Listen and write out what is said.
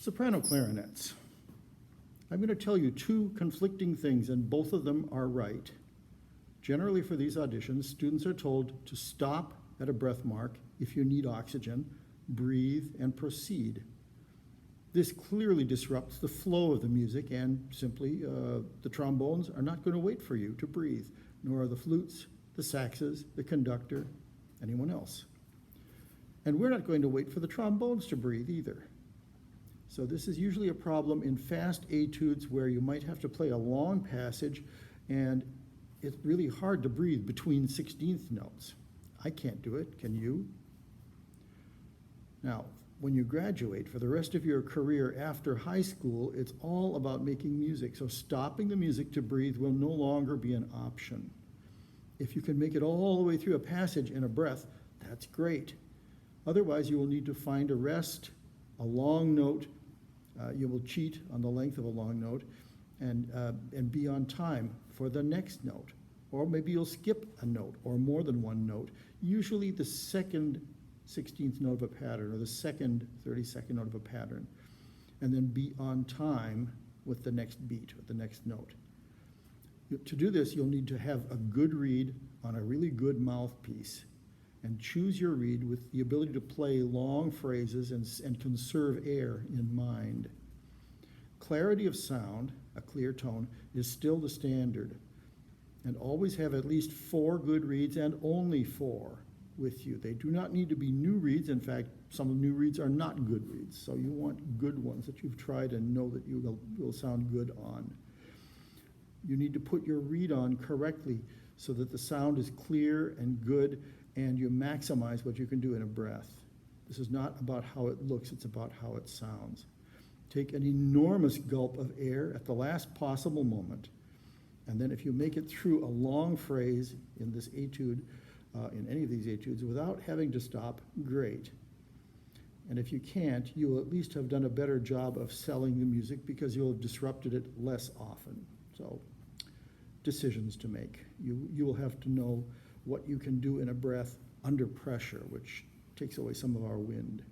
Soprano clarinets. I'm going to tell you two conflicting things, and both of them are right. Generally for these auditions, students are told to stop at a breath mark if you need oxygen, breathe, and proceed. This clearly disrupts the flow of the music, and simply the trombones are not going to wait for you to breathe, nor are the flutes, the saxes, the conductor, anyone else. And we're not going to wait for the trombones to breathe either. So this is usually a problem in fast etudes where you might have to play a long passage and it's really hard to breathe between 16th notes. I can't do it, can you? Now, when you graduate, for the rest of your career after high school, it's all about making music. So stopping the music to breathe will no longer be an option. If you can make it all the way through a passage in a breath, that's great. Otherwise, you will need to find a rest, a long note. You will cheat on the length of a long note and be on time for the next note. Or maybe you'll skip a note or more than one note, usually the second 16th note of a pattern or the second 32nd note of a pattern, and then be on time with the next beat, with the next note. To do this, you'll need to have a good reed on a really good mouthpiece, and choose your reed with the ability to play long phrases and conserve air in mind. Clarity of sound, a clear tone, is still the standard. And always have at least 4 good reeds, and only 4 with you. They do not need to be new reeds. In fact, some new reeds are not good reeds. So you want good ones that you've tried and know that you will sound good on. You need to put your reed on correctly so that the sound is clear and good, and you maximize what you can do in a breath. This is not about how it looks, it's about how it sounds. Take an enormous gulp of air at the last possible moment, and then if you make it through a long phrase in this etude, in any of these etudes, without having to stop, great. And if you can't, you will at least have done a better job of selling the music because you'll have disrupted it less often. So, decisions to make. You will have to know what you can do in a breath under pressure, which takes away some of our wind.